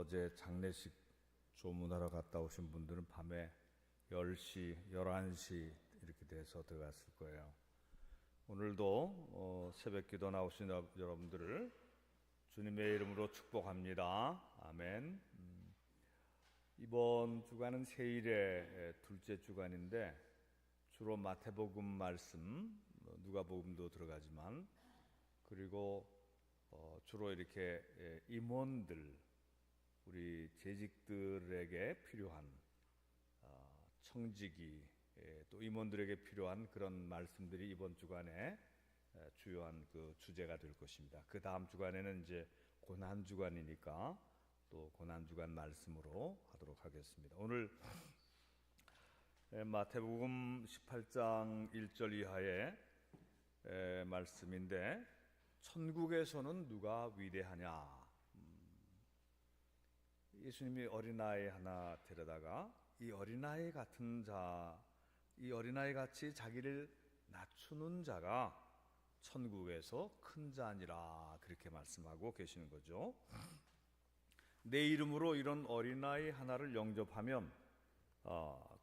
어제 장례식 조문하러 갔다 오신 분들은 밤에 10시, 11시 이렇게 돼서 들어갔을 거예요. 오늘도 새벽 기도 나오신 여러분들을 주님의 이름으로 축복합니다. 아멘. 이번 주간은 세일의 둘째 주간인데 주로 마태복음 말씀, 누가복음도 들어가지만 그리고 주로 이렇게 임원들, 우리 재직들에게 필요한 청지기, 또 임원들에게 필요한 그런 말씀들이 이번 주간에 주요한 그 주제가 될 것입니다. 그 다음 주간에는 이제 고난 주간이니까 또 고난 주간 말씀으로 하도록 하겠습니다. 오늘 마태복음 18장 1절 이하의 말씀인데, 천국에서는 누가 위대하냐? 예수님이 어린아이 하나 데려다가 이 어린아이 같은 자, 이 어린아이 같이 자기를 낮추는 자가 천국에서 큰 자니라, 그렇게 말씀하고 계시는 거죠. 내 이름으로 이런 어린아이 하나를 영접하면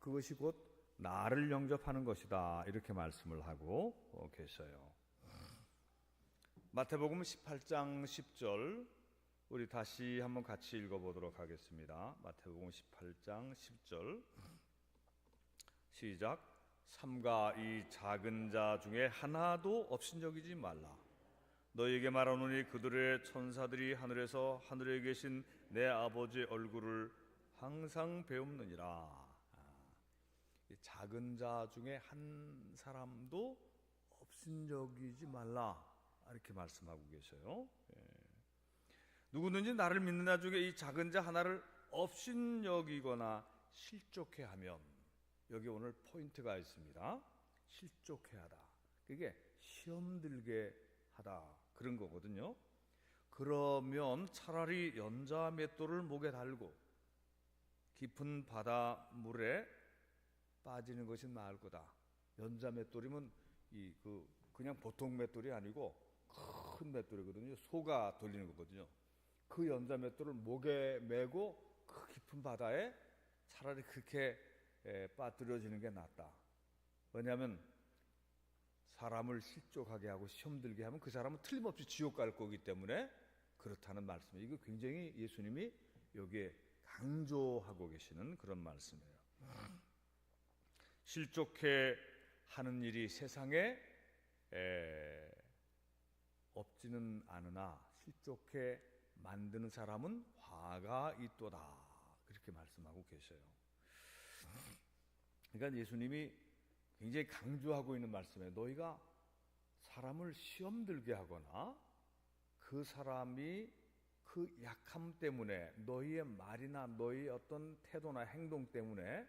그것이 곧 나를 영접하는 것이다, 이렇게 말씀을 하고 계셔요. 마태복음 18장 10절 우리 다시 한번 같이 읽어보도록 하겠습니다. 마태복음 18장 10절 시작. 삼가 이 작은 자 중에 하나도 업신여기지 말라. 너희에게 말하노니 그들의 천사들이 하늘에서 하늘에 계신 내 아버지의 얼굴을 항상 배움느니라. 이 작은 자 중에 한 사람도 업신여기지 말라, 이렇게 말씀하고 계셔요. 누구든지 나를 믿는 자 중에 이 작은 자 하나를 업신여기거나 실족해하면, 여기 오늘 포인트가 있습니다. 실족해하다, 그게 시험 들게 하다, 그런 거거든요. 그러면 차라리 연자 맷돌을 목에 달고 깊은 바다 물에 빠지는 것이 나을 거다. 연자 맷돌이면 그냥 보통 맷돌이 아니고 큰 맷돌이거든요. 소가 돌리는 거거든요. 그 연자 맷돌을 목에 메고 그 깊은 바다에 차라리 그렇게 빠뜨려지는 게 낫다. 왜냐하면 사람을 실족하게 하고 시험 들게 하면 그 사람은 틀림없이 지옥 갈 거기 때문에 그렇다는 말씀이에요. 이거 굉장히 예수님이 여기에 강조하고 계시는 그런 말씀이에요. 실족해 하는 일이 세상에 없지는 않으나 실족해 만드는 사람은 화가 있도다, 그렇게 말씀하고 계셔요. 그러니까 예수님이 굉장히 강조하고 있는 말씀이에요. 너희가 사람을 시험 들게 하거나 그 사람이 그 약함 때문에, 너희의 말이나 너희의 어떤 태도나 행동 때문에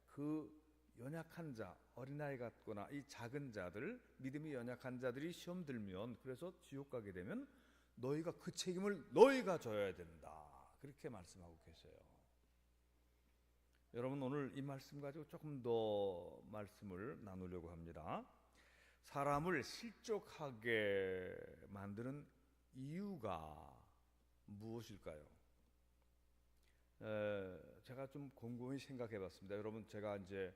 그 연약한 자, 어린아이 같거나 이 작은 자들, 믿음이 연약한 자들이 시험 들면, 그래서 지옥 가게 되면 너희가 그 책임을 너희가 져야 된다, 그렇게 말씀하고 계세요. 여러분, 오늘 이 말씀 가지고 조금 더 말씀을 나누려고 합니다. 사람을 실족하게 만드는 이유가 무엇일까요? 제가 좀 곰곰이 생각해 봤습니다. 여러분, 제가 이제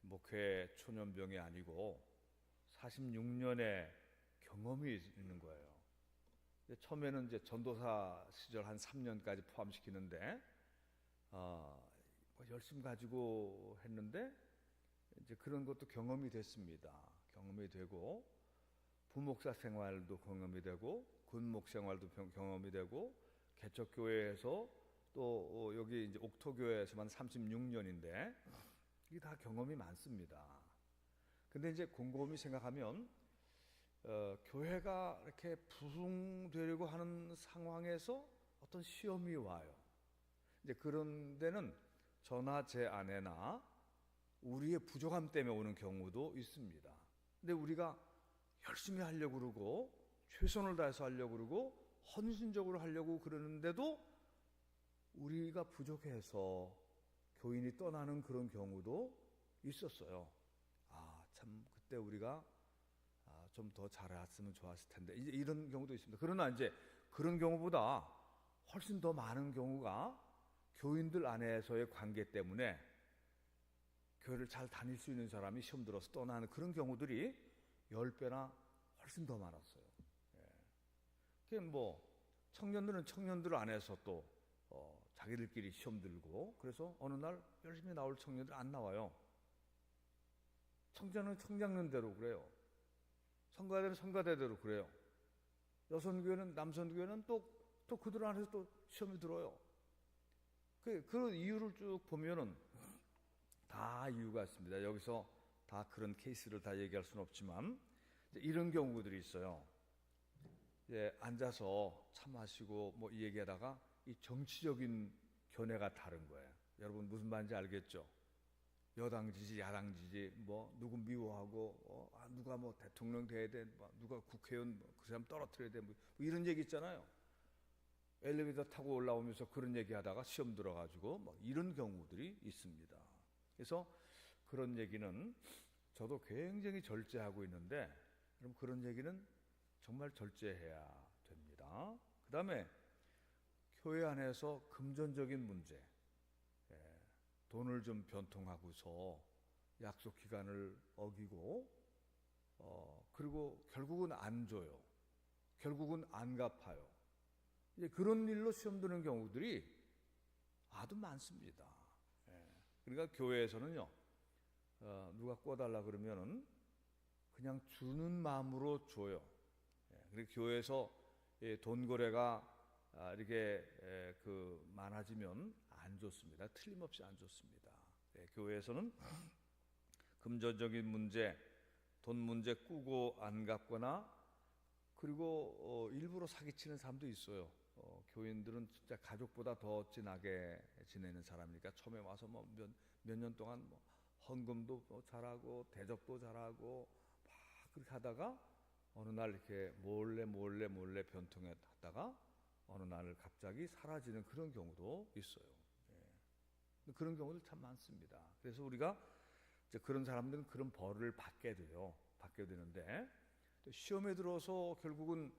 목회 초년병이 아니고 46년의 경험이 있는 거예요. 처음에는 이제 전도사 시절 한 3년까지 포함시키는데 열심히 가지고 했는데 이제 그런 것도 경험이 됐습니다. 경험이 되고 부목사 생활도 경험이 되고 군목 생활도 경험이 되고 개척교회에서 또 여기 이제 옥토교회에서만 36년인데 이게 다 경험이 많습니다. 근데 이제 곰곰이 생각하면 교회가 이렇게 부흥되려고 하는 상황에서 어떤 시험이 와요. 이제 그런 데는 저나 제 아내나 우리의 부족함 때문에 오는 경우도 있습니다. 근데 우리가 열심히 하려고 그러고 최선을 다해서 하려고 그러고 헌신적으로 하려고 그러는데도 우리가 부족해서 교인이 떠나는 그런 경우도 있었어요. 참 그때 우리가 좀 더 잘했으면 좋았을 텐데, 이제 이런 경우도 있습니다. 그러나 이제 그런 경우보다 훨씬 더 많은 경우가 교인들 안에서의 관계 때문에 교회를 잘 다닐 수 있는 사람이 시험 들어서 떠나는 그런 경우들이 10배나 훨씬 더 많았어요. 예. 뭐 청년들은 청년들 안에서 또 자기들끼리 시험 들고, 그래서 어느 날 열심히 나올 청년들 안 나와요. 청장은 청장년대로 그래요. 성가대는 성가대대로 그래요. 여선교회는 남선교회는 또 그들 안에서 또 시험이 들어요. 그 이유를 쭉 보면은 다 이유가 있습니다. 여기서 다 그런 케이스를 다 얘기할 수는 없지만 이런 경우들이 있어요. 이제 앉아서 차 마시고 뭐 얘기하다가 이 정치적인 견해가 다른 거예요. 여러분 무슨 말인지 알겠죠? 여당 지지, 야당 지지, 뭐 누구 미워하고 누가 뭐 대통령 돼야 돼, 뭐 누가 국회의원 그 사람 떨어뜨려야 돼, 뭐 이런 얘기 있잖아요. 엘리베이터 타고 올라오면서 그런 얘기하다가 시험 들어가지고 뭐 이런 경우들이 있습니다. 그래서 그런 얘기는 저도 굉장히 절제하고 있는데, 그럼 그런 얘기는 정말 절제해야 됩니다. 그 다음에 교회 안에서 금전적인 문제, 돈을 좀 변통하고서 약속 기간을 어기고 그리고 결국은 안 줘요. 결국은 안 갚아요. 이제 그런 일로 시험 드는 경우들이 아주 많습니다. 그러니까 교회에서는요, 누가 꿔달라 그러면은 그냥 주는 마음으로 줘요. 그리고 교회에서 돈 거래가 이렇게 많아지면 안 좋습니다. 틀림없이 안 좋습니다. 교회에서는 금전적인 문제, 돈 문제 꾸고 안 갚거나, 그리고 일부러 사기치는 사람도 있어요. 교인들은 진짜 가족보다 더 진하게 지내는 사람이니까 처음에 와서 뭐 몇 년 동안 뭐 헌금도 잘하고 대접도 잘하고 막 그렇게 하다가 어느 날 이렇게 몰래 변통했다가 어느 날 갑자기 사라지는 그런 경우도 있어요. 그런 경우들 참 많습니다. 그래서 우리가 이제 그런 사람들은 그런 벌을 받게 되는데, 또 시험에 들어서 결국은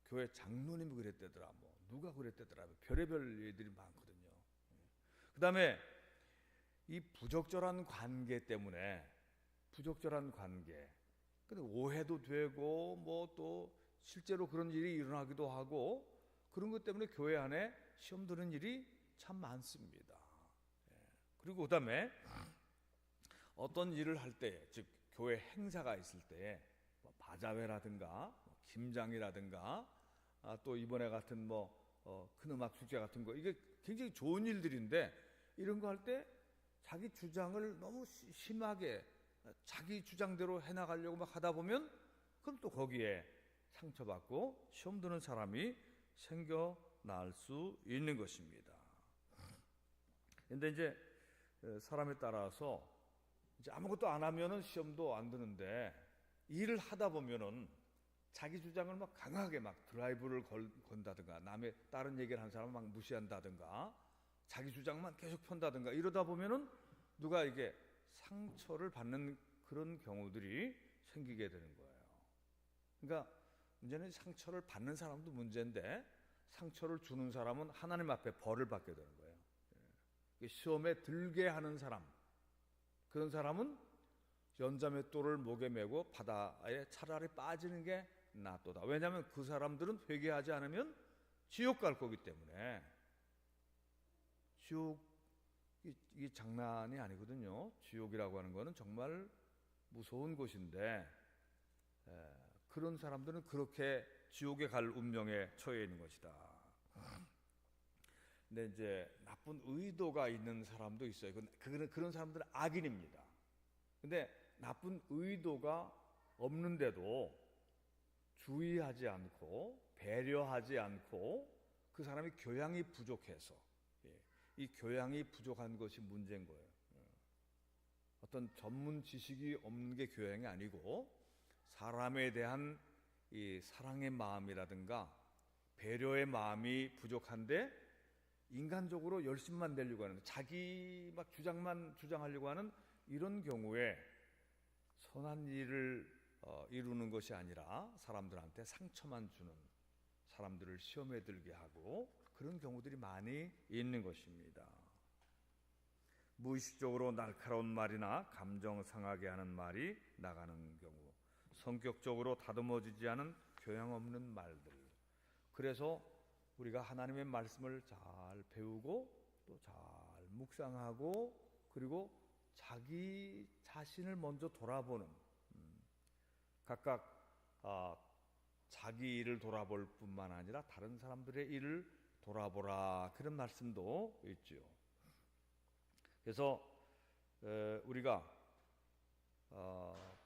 교회 장로님이 그랬대더라, 뭐 누가 그랬대더라, 별의별 일들이 많거든요. 그 다음에 이 부적절한 관계 때문에, 부적절한 관계, 근데 오해도 되고 뭐 또 실제로 그런 일이 일어나기도 하고, 그런 것 때문에 교회 안에 시험 드는 일이 참 많습니다. 그리고 그 다음에 어떤 일을 할 때, 즉 교회 행사가 있을 때, 뭐 바자회라든가 김장이라든가 또 이번에 같은 큰 음악 축제 같은 거, 이게 굉장히 좋은 일들인데, 이런 거 할 때 자기 주장을 너무 심하게 자기 주장대로 해나가려고 막 하다 보면, 그럼 또 거기에 상처받고 시험 드는 사람이 생겨날 수 있는 것입니다. 근데 이제 사람에 따라서 이제 아무것도 안 하면은 시험도 안 드는데, 일을 하다 보면은 자기 주장을 막 강하게 막 드라이브를 건다든가, 남의 다른 얘기를 한 사람을 막 무시한다든가, 자기 주장만 계속 편다든가, 이러다 보면은 누가 이게 상처를 받는 그런 경우들이 생기게 되는 거예요. 그러니까 문제는 상처를 받는 사람도 문제인데, 상처를 주는 사람은 하나님 앞에 벌을 받게 되는 거예요. 시험에 들게 하는 사람, 그런 사람은 연자맷돌을 목에 메고 바다에 차라리 빠지는 게 낫도다. 왜냐하면 그 사람들은 회개하지 않으면 지옥 갈 거기 때문에. 지옥이 장난이 아니거든요. 지옥이라고 하는 거는 정말 무서운 곳인데, 그런 사람들은 그렇게 지옥에 갈 운명에 처해 있는 것이다. 근데 이제 나쁜 의도가 있는 사람도 있어요. 그런 사람들은 악인입니다. 근데 나쁜 의도가 없는데도 주의하지 않고 배려하지 않고, 그 사람이 교양이 부족해서, 이 교양이 부족한 것이 문제인 거예요. 어떤 전문 지식이 없는 게 교양이 아니고, 사람에 대한 이 사랑의 마음이라든가 배려의 마음이 부족한데, 인간적으로 열심만 내려고 하는, 자기 막 주장만 주장하려고 하는 이런 경우에 선한 일을 이루는 것이 아니라 사람들한테 상처만 주는, 사람들을 시험에 들게 하고 그런 경우들이 많이 있는 것입니다. 무의식적으로 날카로운 말이나 감정 상하게 하는 말이 나가는 경우, 성격적으로 다듬어지지 않은 교양 없는 말들. 그래서 우리가 하나님의 말씀을 잘 배우고 또 잘 묵상하고 그리고 자기 자신을 먼저 돌아보는, 각각 자기 일을 돌아볼 뿐만 아니라 다른 사람들의 일을 돌아보라, 그런 말씀도 있지요. 그래서 우리가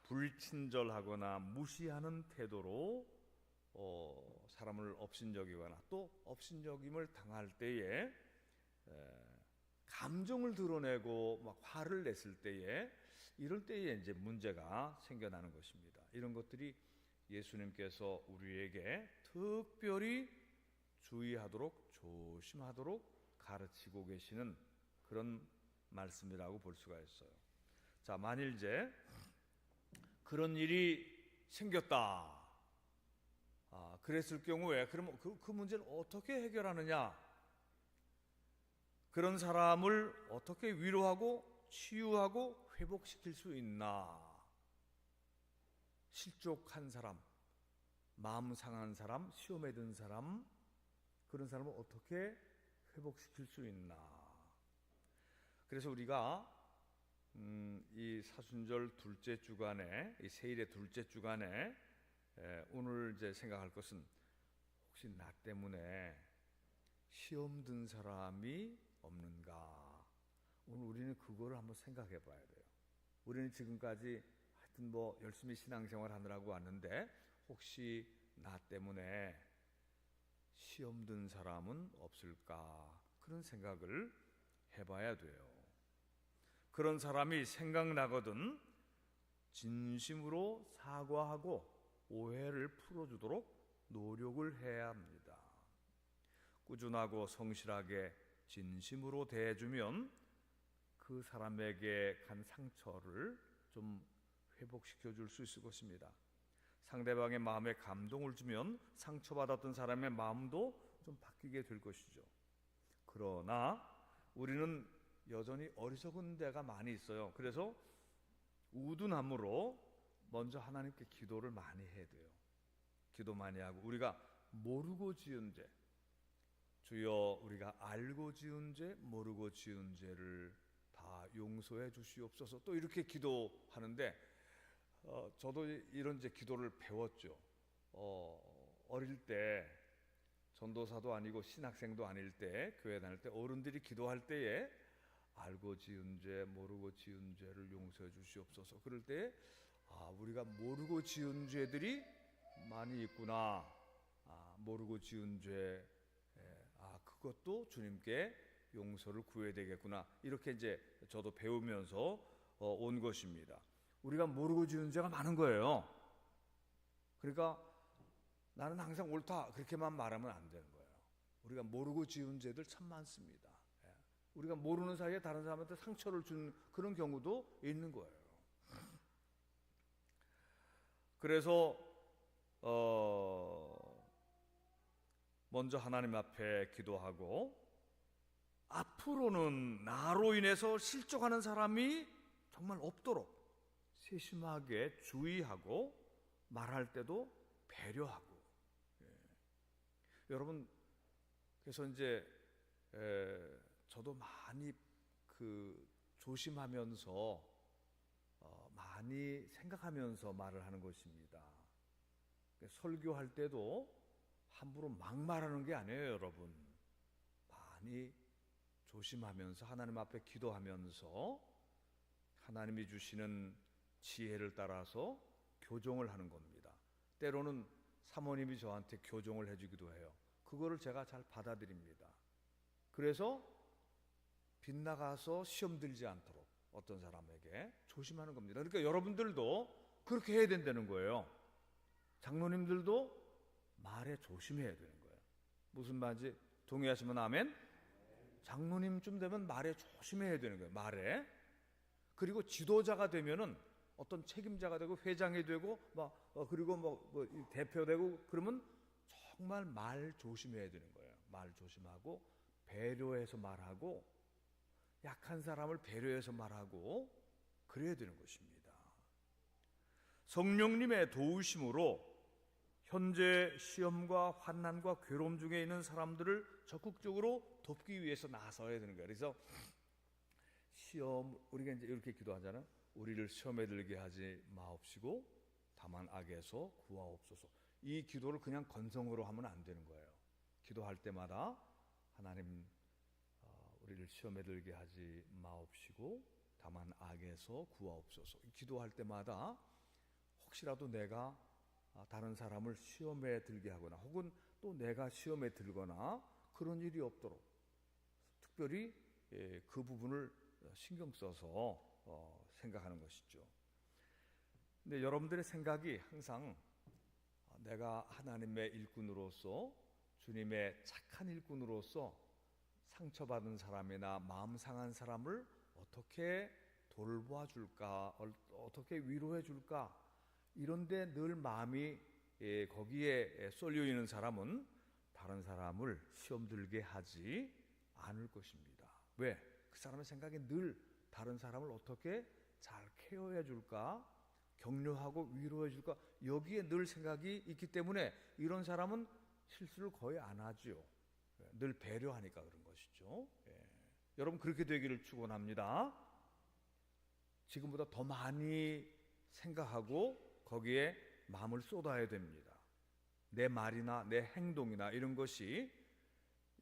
불친절하거나 무시하는 태도로 사람을 업신여기거나 또 업신여김을 당할 때에 감정을 드러내고 막 화를 냈을 때에, 이럴 때에 이제 문제가 생겨나는 것입니다. 이런 것들이 예수님께서 우리에게 특별히 주의하도록, 조심하도록 가르치고 계시는 그런 말씀이라고 볼 수가 있어요. 자, 만일 이제 그런 일이 생겼다, 그랬을 경우에 그러면 그 문제를 어떻게 해결하느냐, 그런 사람을 어떻게 위로하고 치유하고 회복시킬 수 있나, 실족한 사람, 마음 상한 사람, 시험에 든 사람, 그런 사람을 어떻게 회복시킬 수 있나. 그래서 우리가 이 사순절 둘째 주간에, 이 세일의 둘째 주간에 오늘 이제 생각할 것은, 혹시 나 때문에 시험 든 사람이 없는가. 오늘 우리는 그거를 한번 생각해 봐야 돼요. 우리는 지금까지 하여튼 뭐 열심히 신앙생활 하느라고 왔는데, 혹시 나 때문에 시험 든 사람은 없을까, 그런 생각을 해봐야 돼요. 그런 사람이 생각나거든 진심으로 사과하고 오해를 풀어주도록 노력을 해야 합니다. 꾸준하고 성실하게 진심으로 대해주면 그 사람에게 간 상처를 좀 회복시켜 줄 수 있을 것입니다. 상대방의 마음에 감동을 주면 상처받았던 사람의 마음도 좀 바뀌게 될 것이죠. 그러나 우리는 여전히 어리석은 데가 많이 있어요. 그래서 우둔함으로 먼저 하나님께 기도를 많이 해야 돼요. 기도 많이 하고, 우리가 모르고 지은 죄, 주여 우리가 알고 지은 죄, 모르고 지은 죄를 다 용서해 주시옵소서, 또 이렇게 기도하는데, 저도 이런 이제 기도를 배웠죠. 어릴 때, 전도사도 아니고 신학생도 아닐 때, 교회 다닐 때 어른들이 기도할 때에 알고 지은 죄, 모르고 지은 죄를 용서해 주시옵소서, 그럴 때 우리가 모르고 지은 죄들이 많이 있구나, 모르고 지은 죄, 그것도 주님께 용서를 구해야 되겠구나, 이렇게 이제 저도 배우면서 온 것입니다. 우리가 모르고 지은 죄가 많은 거예요. 그러니까 나는 항상 옳다, 그렇게만 말하면 안 되는 거예요. 우리가 모르고 지은 죄들 참 많습니다. 우리가 모르는 사이에 다른 사람한테 상처를 준 그런 경우도 있는 거예요. 그래서 먼저 하나님 앞에 기도하고, 앞으로는 나로 인해서 실족하는 사람이 정말 없도록 세심하게 주의하고, 말할 때도 배려하고. 여러분, 그래서 이제 저도 많이 조심하면서 많이 생각하면서 말을 하는 것입니다. 설교할 때도 함부로 막 말하는 게 아니에요, 여러분. 많이 조심하면서 하나님 앞에 기도하면서 하나님이 주시는 지혜를 따라서 교정을 하는 겁니다. 때로는 사모님이 저한테 교정을 해주기도 해요. 그거를 제가 잘 받아들입니다. 그래서 빗나가서 시험 들지 않도록 어떤 사람에게 조심하는 겁니다. 그러니까 여러분들도 그렇게 해야 된다는 거예요. 장로님들도 말에 조심해야 되는 거예요. 무슨 말인지 동의하시면 아멘. 장로님쯤 되면 말에 조심해야 되는 거예요. 말에. 그리고 지도자가 되면은 어떤 책임자가 되고 회장이 되고 그리고 대표 되고 그러면 정말 말 조심해야 되는 거예요. 말 조심하고 배려해서 말하고 약한 사람을 배려해서 말하고 그래야 되는 것입니다. 성령님의 도우심으로 현재 시험과 환난과 괴로움 중에 있는 사람들을 적극적으로 돕기 위해서 나서야 되는 거예요. 그래서 시험, 우리가 이제 이렇게 기도하잖아요. 우리를 시험에 들게 하지 마옵시고 다만 악에서 구하옵소서. 이 기도를 그냥 건성으로 하면 안 되는 거예요. 기도할 때마다 하나님, 우리를 시험에 들게 하지 마옵시고 다만 악에서 구하옵소서. 기도할 때마다 혹시라도 내가 다른 사람을 시험에 들게 하거나 혹은 또 내가 시험에 들거나 그런 일이 없도록 특별히 그 부분을 신경 써서 생각하는 것이죠. 근데 여러분들의 생각이 항상 내가 하나님의 일꾼으로서 주님의 착한 일꾼으로서 상처받은 사람이나 마음 상한 사람을 어떻게 돌봐줄까, 어떻게 위로해줄까, 이런데 늘 마음이 거기에 쏠려 있는 사람은 다른 사람을 시험 들게 하지 않을 것입니다. 왜? 그 사람의 생각이 늘 다른 사람을 어떻게 잘 케어해줄까, 격려하고 위로해줄까, 여기에 늘 생각이 있기 때문에 이런 사람은 실수를 거의 안 하죠. 늘 배려하니까 그런 것이죠. 여러분 그렇게 되기를 축원합니다. 지금보다 더 많이 생각하고 거기에 마음을 쏟아야 됩니다. 내 말이나 내 행동이나 이런 것이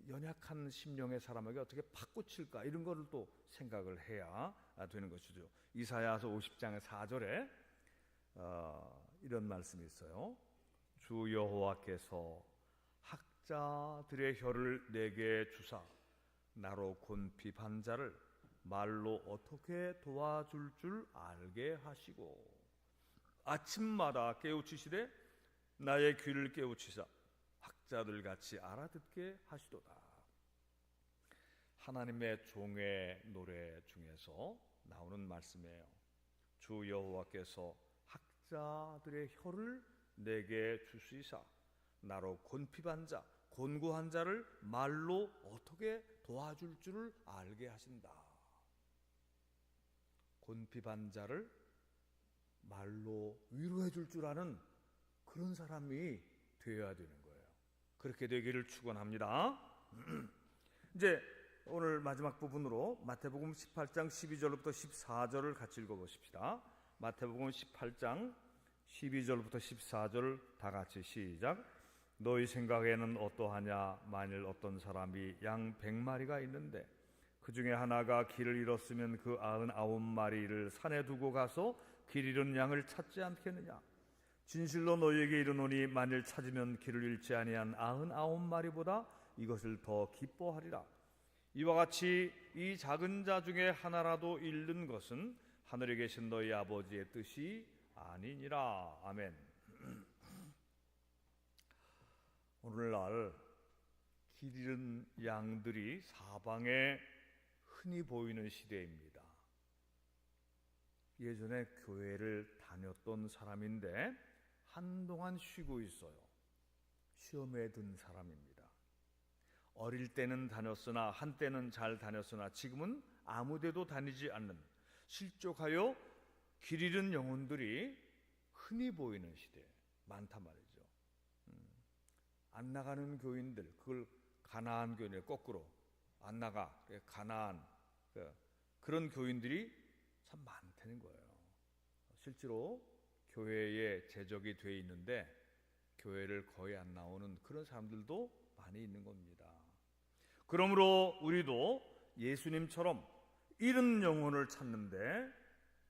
연약한 심령의 사람에게 어떻게 바꾸칠까, 이런 것을 또 생각을 해야 되는 것이죠. 이사야서 50장 4절에 이런 말씀이 있어요. 주 여호와께서 학자들의 혀를 내게 주사 나로 곤핍한 자를 말로 어떻게 도와줄 줄 알게 하시고 아침마다 깨우치시되 나의 귀를 깨우치사 학자들 같이 알아듣게 하시도다. 하나님의 종의 노래 중에서 나오는 말씀이에요. 주 여호와께서 학자들의 혀를 내게 주시사 나로 곤핍한 자, 곤고한 자를 말로 어떻게 도와줄 줄을 알게 하신다. 곤핍한 자를 말로 위로해 줄 줄 아는 그런 사람이 되어야 되는 거예요. 그렇게 되기를 축원합니다. 이제 오늘 마지막 부분으로 마태복음 18장 12절부터 14절을 같이 읽어보십시다. 마태복음 18장 12절부터 14절 다 같이 시작. 너희 생각에는 어떠하냐? 만일 어떤 사람이 양 100마리가 있는데 그 중에 하나가 길을 잃었으면 그 99마리를 산에 두고 가서 길 잃은 양을 찾지 않겠느냐? 진실로 너희에게 이르노니 만일 찾으면 길을 잃지 아니한 99마리보다 이것을 더 기뻐하리라. 이와 같이 이 작은 자 중에 하나라도 잃는 것은 하늘에 계신 너희 아버지의 뜻이 아니니라. 아멘. 오늘날 길 잃은 양들이 사방에 흔히 보이는 시대입니다. 예전에 교회를 다녔던 사람인데 한동안 쉬고 있어요. 시험에 든 사람입니다. 어릴 때는 다녔으나 한때는 잘 다녔으나 지금은 아무데도 다니지 않는 실족하여 길 잃은 영혼들이 흔히 보이는 시대 많단 말이죠. 안 나가는 교인들, 그걸 가나안 교인들, 거꾸로 안 나가 가나안, 그런 교인들이 참 많다는 거예요. 실제로 교회에 제적이 돼 있는데 교회를 거의 안 나오는 그런 사람들도 많이 있는 겁니다. 그러므로 우리도 예수님처럼 잃은 영혼을 찾는데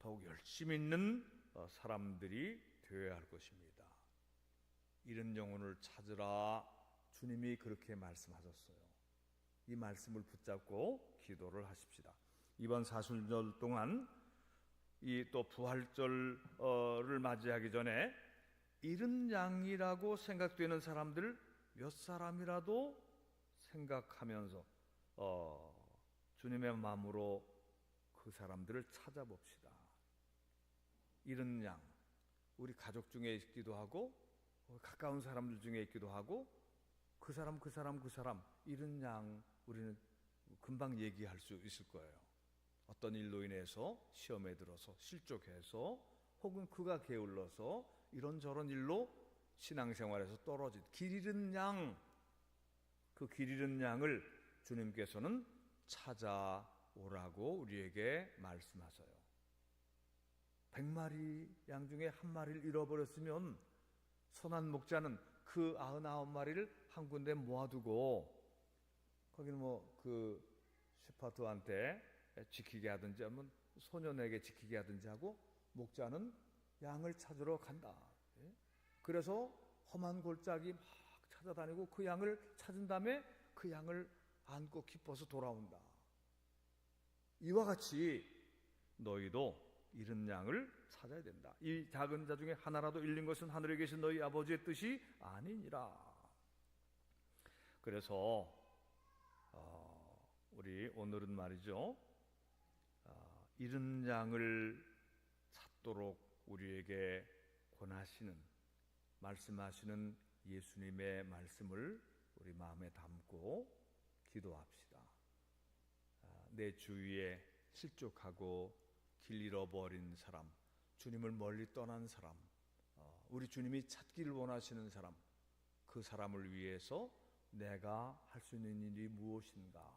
더욱 열심히 있는 사람들이 되어야 할 것입니다. 잃은 영혼을 찾으라, 주님이 그렇게 말씀하셨어요. 이 말씀을 붙잡고 기도를 하십시다. 이번 사순절 동안 이 또 부활절을 맞이하기 전에 잃은 양이라고 생각되는 사람들 몇 사람이라도 생각하면서 주님의 마음으로 그 사람들을 찾아봅시다. 잃은 양, 우리 가족 중에 있기도 하고 가까운 사람들 중에 있기도 하고 그 사람 이런 양 우리는 금방 얘기할 수 있을 거예요. 어떤 일로 인해서 시험에 들어서 실족해서 혹은 그가 게을러서 이런저런 일로 신앙생활에서 떨어진 길 잃은 양, 그 길 잃은 양을 주님께서는 찾아오라고 우리에게 말씀하세요. 100마리 양 중에 한 마리를 잃어버렸으면 선한 목자는 그 99마리를 한 군데 모아두고 거기는 그 슈퍼트한테 지키게 하든지 하면 소년에게 지키게 하든지 하고 목자는 양을 찾으러 간다. 그래서 험한 골짜기 막 찾아다니고 그 양을 찾은 다음에 그 양을 안고 기뻐서 돌아온다. 이와 같이 너희도 잃은 양을 찾아야 된다. 이 작은 자 중에 하나라도 잃는 것은 하늘에 계신 너희 아버지의 뜻이 아니니라. 그래서 우리 오늘은 말이죠, 잃은 양을 찾도록 우리에게 권하시는, 말씀하시는 예수님의 말씀을 우리 마음에 담고 기도합시다. 내 주위에 실족하고 길 잃어버린 사람, 주님을 멀리 떠난 사람, 우리 주님이 찾기를 원하시는 사람, 그 사람을 위해서 내가 할 수 있는 일이 무엇인가?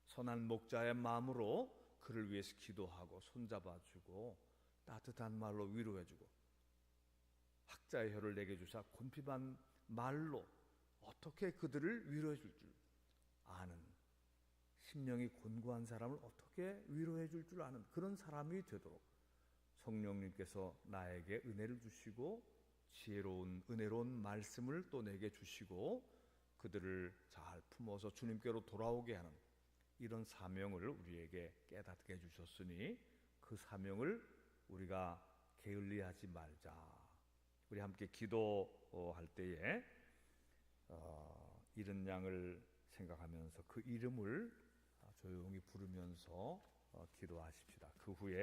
선한 목자의 마음으로 그를 위해서 기도하고 손잡아주고 따뜻한 말로 위로해주고 학자의 혀를 내게 주사 곤핍한 말로 어떻게 그들을 위로해줄 줄 아는, 심령이 곤고한 사람을 어떻게 위로해줄 줄 아는 그런 사람이 되도록 성령님께서 나에게 은혜를 주시고 지혜로운 은혜로운 말씀을 또 내게 주시고 그들을 잘 품어서 주님께로 돌아오게 하는 이런 사명을 우리에게 깨닫게 해주셨으니 그 사명을 우리가 게을리하지 말자. 우리 함께 기도할 때에 잃은 양을 생각하면서 그 이름을 조용히 부르면서 기도하십시다. 그 후에